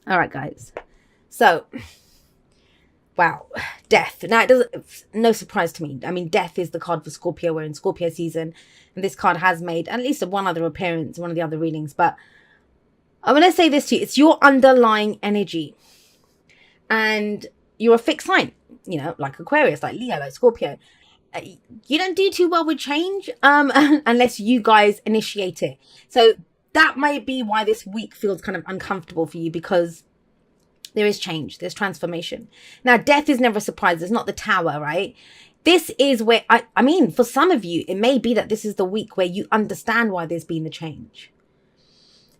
All right, guys. So, wow, death. Now, it doesn't, no surprise to me. I mean, death is the card for Scorpio. We're in Scorpio season, and this card has made at least one other appearance, one of the other readings. But I'm going to say this to you. It's your underlying energy. And you're a fixed sign, like Aquarius, like Leo, like Scorpio. You don't do too well with change unless you guys initiate it. So that might be why this week feels kind of uncomfortable for you, because there is change, there's transformation. Now, death is never a surprise. It's not the Tower, right? This is where, I mean, for some of you, it may be that this is the week where you understand why there's been the change.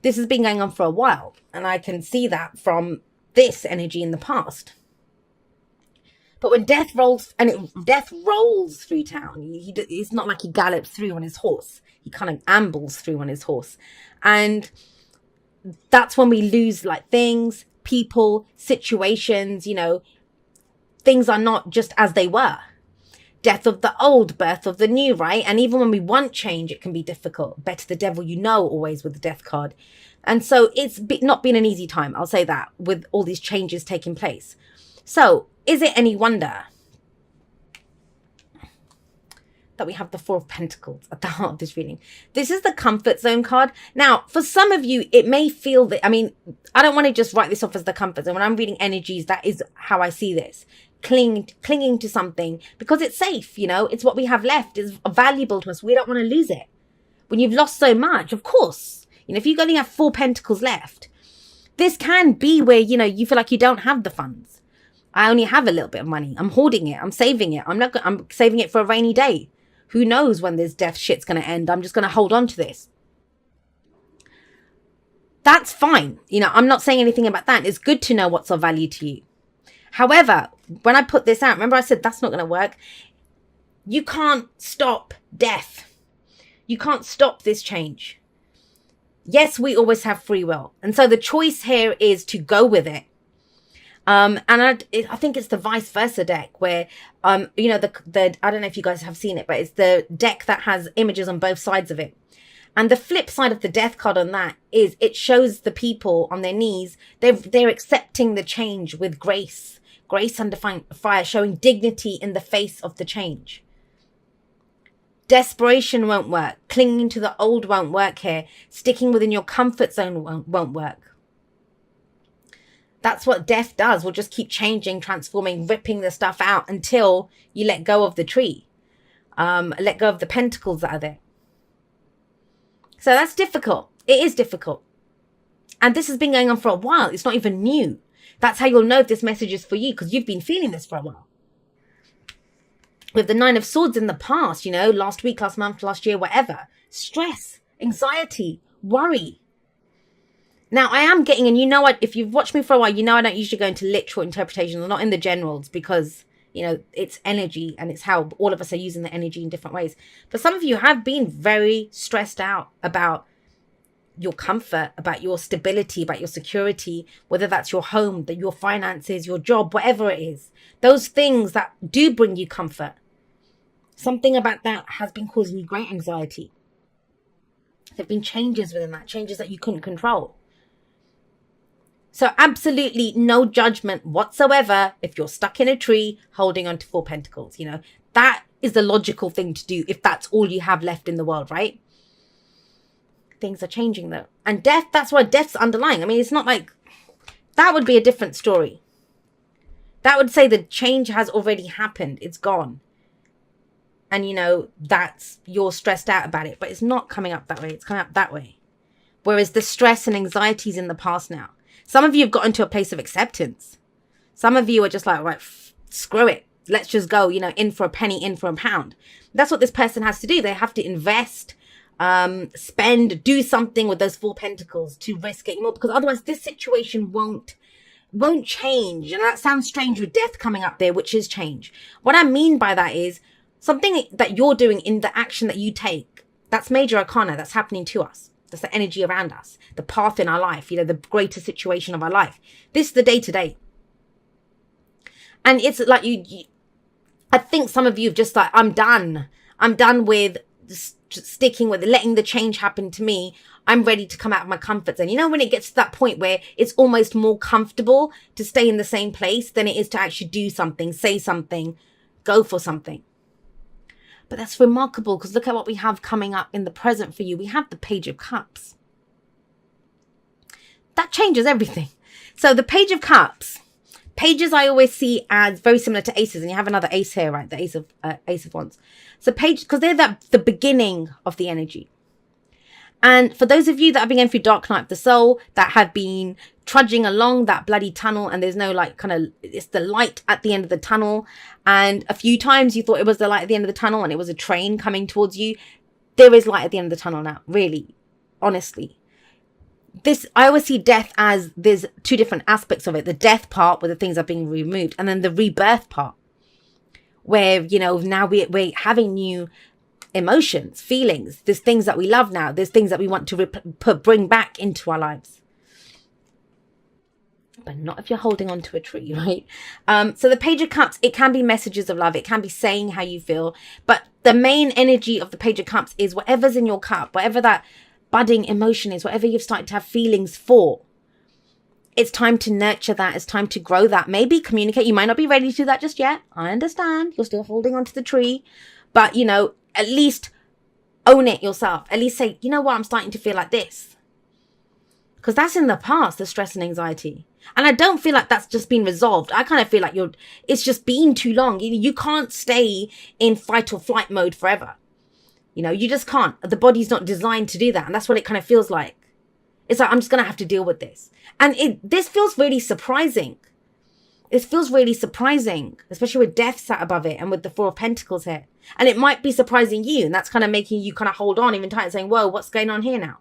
This has been going on for a while, and I can see that from this energy in the past. But when death rolls, death rolls through town, it's not like he gallops through on his horse. He kind of ambles through on his horse. And that's when we lose like things, people, situations, things are not just as they were. Death of the old, birth of the new, right? And even when we want change, it can be difficult. Better the devil you know, always with the death card. And so it's not been an easy time, I'll say that, with all these changes taking place. So is it any wonder that we have the Four of Pentacles at the heart of this reading? This is the comfort zone card. Now, for some of you, it may feel that, I don't want to just write this off as the comfort zone. When I'm reading energies, that is how I see this. Clinging to something because it's safe, it's what we have left, is valuable to us. We don't want to lose it. When you've lost so much, of course, if you only have 4 pentacles left, this can be where, you feel like you don't have the funds. I only have a little bit of money. I'm hoarding it. I'm saving it. I'm saving it for a rainy day. Who knows when this death shit's going to end? I'm just going to hold on to this. That's fine. I'm not saying anything about that. It's good to know what's of value to you. However, when I put this out, remember I said that's not going to work. You can't stop death. You can't stop this change. Yes, we always have free will. And so the choice here is to go with it. And I think it's the vice versa deck where, I don't know if you guys have seen it, but it's the deck that has images on both sides of it. And the flip side of the death card on that is it shows the people on their knees. They're accepting the change with grace. Grace under fire, showing dignity in the face of the change. Desperation won't work. Clinging to the old won't work here. Sticking within your comfort zone won't work. That's what death does. We'll just keep changing, transforming, ripping the stuff out until you let go of the tree. Let go of the pentacles that are there. So that's difficult. It is difficult. And this has been going on for a while. It's not even new. That's how you'll know if this message is for you, because you've been feeling this for a while. With the 9 of Swords in the past, last week, last month, last year, whatever. Stress, anxiety, worry. Now, I am getting, and if you've watched me for a while, I don't usually go into literal interpretations or not in the generals because, it's energy and it's how all of us are using the energy in different ways. But some of you have been very stressed out about your comfort, about your stability, about your security, whether that's your home, your finances, your job, whatever it is. Those things that do bring you comfort. Something about that has been causing you great anxiety. There have been changes within that, changes that you couldn't control. So absolutely no judgment whatsoever if you're stuck in a tree holding on to 4 pentacles. That is the logical thing to do if that's all you have left in the world, right? Things are changing though. And death, that's why death's underlying. It's not like that would be a different story. That would say the change has already happened. It's gone. And that's, you're stressed out about it, but it's not coming up that way. It's coming up that way. Whereas the stress and anxiety is in the past now. Some of you have gotten to a place of acceptance. Some of you are just like, right, screw it. Let's just go, in for a penny, in for a pound. That's what this person has to do. They have to invest, spend, do something with those 4 pentacles to risk it more, because otherwise this situation won't change. And that sounds strange with death coming up there, which is change. What I mean by that is something that you're doing in the action that you take. That's major arcana. That's happening to us. That's the energy around us, the path in our life, the greater situation of our life. This is the day-to-day. And it's like I think some of you have just like, I'm done with just sticking with it, letting the change happen to me. I'm ready to come out of my comfort zone. You know, when it gets to that point where it's almost more comfortable to stay in the same place than it is to actually do something, say something, go for something. But that's remarkable, because look at what we have coming up in the present for you. We have the Page of Cups. That changes everything. So the Page of Cups, pages I always see as very similar to aces, and you have another ace here, right? The Ace of Wands. So page, because they're the beginning of the energy. And for those of you that have been going through Dark Night of the Soul, that have been trudging along that bloody tunnel, and there's no like it's the light at the end of the tunnel, and a few times you thought it was the light at the end of the tunnel and it was a train coming towards you. There is light at the end of the tunnel now, really, honestly. I always see death as there's two different aspects of it. The death part, where the things are being removed, and then the rebirth part, where, you know, now we're having new emotions, feelings. There's things that we love now. There's things that we want to bring back into our lives. But not if you're holding on to a tree, right? So the Page of Cups, it can be messages of love. It can be saying how you feel. But the main energy of the Page of Cups is whatever's in your cup, whatever that budding emotion is, whatever you've started to have feelings for. It's time to nurture that. It's time to grow that. Maybe communicate. You might not be ready to do that just yet. I understand. You're still holding on to the tree. But, you know, at least own it yourself. At least say, you know what, I'm starting to feel like this. Because that's in the past, the stress and anxiety. And I don't feel like that's just been resolved. I kind of feel like it's just been too long. You can't stay in fight or flight mode forever. You know, you just can't. The body's not designed to do that. And that's what it kind of feels like. It's like, I'm just going to have to deal with this. And this feels really surprising. It feels really surprising, especially with death sat above it and with the Four of Pentacles here. And it might be surprising you, and that's kind of making you kind of hold on even tight and saying, whoa, what's going on here now?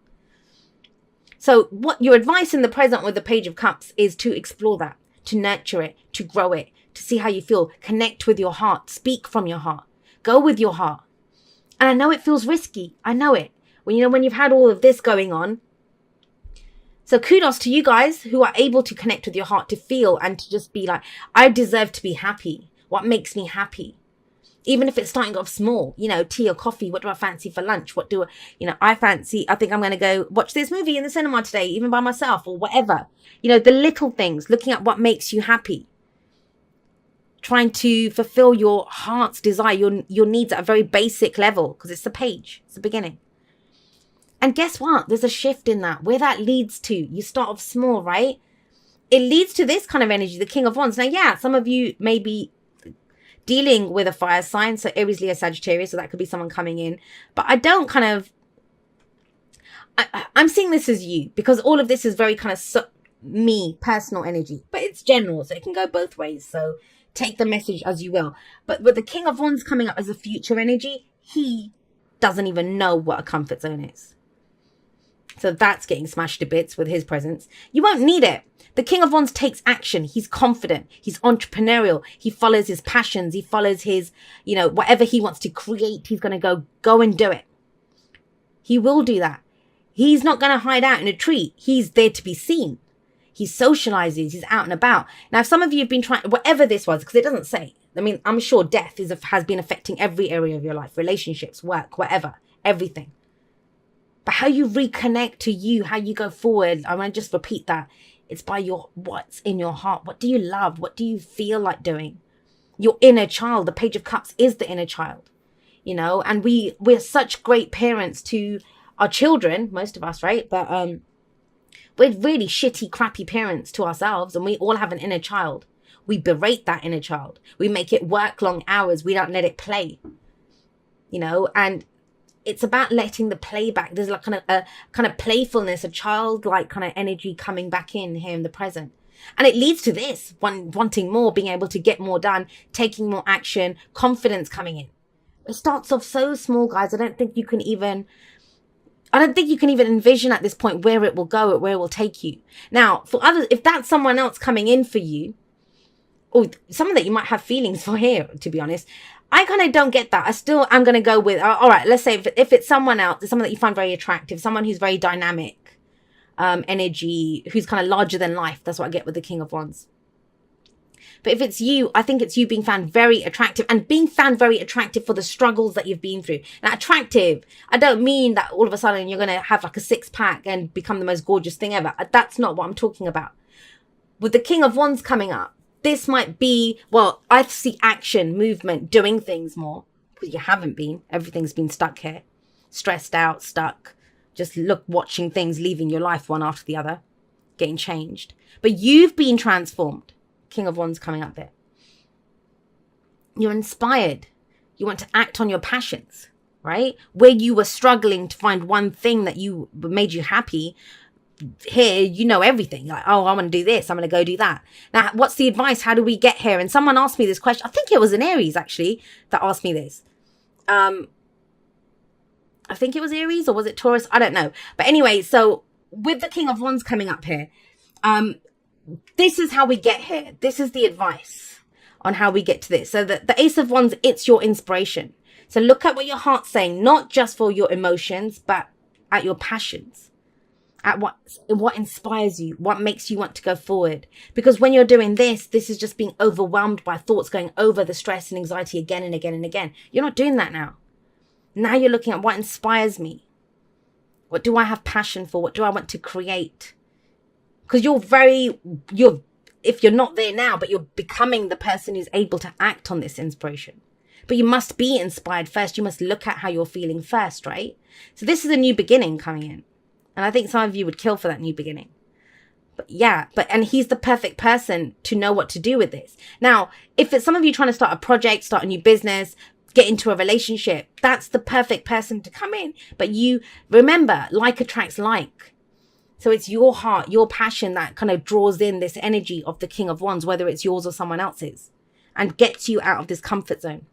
So what your advice in the present with the Page of Cups is to explore that, to nurture it, to grow it, to see how you feel, connect with your heart, speak from your heart, go with your heart. And I know it feels risky. I know it. When you've had all of this going on. So kudos to you guys who are able to connect with your heart, to feel and to just be like, I deserve to be happy. What makes me happy? Even if it's starting off small, you know, tea or coffee. What do I fancy for lunch? I think I'm going to go watch this movie in the cinema today, even by myself or whatever. You know, the little things, looking at what makes you happy. Trying to fulfill your heart's desire, your needs at a very basic level, because it's the page, it's the beginning. And guess what? There's a shift in that. Where that leads to, you start off small, right? It leads to this kind of energy, the King of Wands. Now, yeah, some of you may be dealing with a fire sign, so Aries, Leo, Sagittarius, so that could be someone coming in. But I don't kind of, I'm seeing this as you, because all of this is very kind of me, personal energy. But it's general, so it can go both ways. So take the message as you will. But with the King of Wands coming up as a future energy, he doesn't even know what a comfort zone is. So that's getting smashed to bits with his presence. You won't need it. The King of Wands takes action. He's confident. He's entrepreneurial. He follows his passions. He follows his, you know, whatever he wants to create, he's going to go and do it. He will do that. He's not going to hide out in a tree. He's there to be seen. He socializes. He's out and about. Now, if some of you have been trying, whatever this was, because it doesn't say. I mean, I'm sure death has been affecting every area of your life, relationships, work, whatever, everything. But how you reconnect to you, how you go forward, I want to just repeat that. It's by what's in your heart. What do you love? What do you feel like doing? Your inner child. The Page of Cups is the inner child, you know, and we're such great parents to our children, most of us, right? But we're really shitty, crappy parents to ourselves, and we all have an inner child. We berate that inner child. We make it work long hours. We don't let it play, you know, and it's about letting the play back. There's like a kind of playfulness, a childlike kind of energy coming back in here in the present. And it leads to this, wanting more, being able to get more done, taking more action, confidence coming in. It starts off so small, guys. I don't think you can even envision at this point where it will go, where it will take you. Now, for others, if that's someone else coming in for you, or someone that you might have feelings for here, to be honest, I kind of don't get that. I'm going to go with, all right, let's say if it's someone else, it's someone that you find very attractive, someone who's very dynamic, energy, who's kind of larger than life. That's what I get with the King of Wands. But if it's you, I think it's you being found very attractive, and being found very attractive for the struggles that you've been through. Now, attractive, I don't mean that all of a sudden you're going to have like a 6-pack and become the most gorgeous thing ever. That's not what I'm talking about. With the King of Wands coming up, this might be, well, I see action, movement, doing things more. Because you haven't been. Everything's been stuck here. Stressed out, stuck. Just watching things, leaving your life one after the other. Getting changed. But you've been transformed. King of Wands coming up there. You're inspired. You want to act on your passions, right? Where you were struggling to find one thing that made you happy, here you know everything. Like, oh, I want to do this, I'm going to go do that. Now, what's the advice? How do we get here? And someone asked me this question. I think it was an Aries actually that asked me this. I think it was Aries, or was it Taurus? I don't know. But anyway, so with the King of Wands coming up here, this is how we get here. This is the advice on how we get to this. So the Ace of Wands, it's your inspiration. So look at what your heart's saying, not just for your emotions, but at your passions. At what inspires you, what makes you want to go forward. Because when you're doing this is just being overwhelmed by thoughts going over the stress and anxiety again and again and again. You're not doing that now. Now you're looking at what inspires me. What do I have passion for? What do I want to create? Because if you're not there now, but you're becoming the person who's able to act on this inspiration. But you must be inspired first. You must look at how you're feeling first, right? So this is a new beginning coming in. And I think some of you would kill for that new beginning. But yeah, and he's the perfect person to know what to do with this. Now, if it's some of you trying to start a project, start a new business, get into a relationship, that's the perfect person to come in. But you remember, like attracts like. So it's your heart, your passion that kind of draws in this energy of the King of Wands, whether it's yours or someone else's, and gets you out of this comfort zone.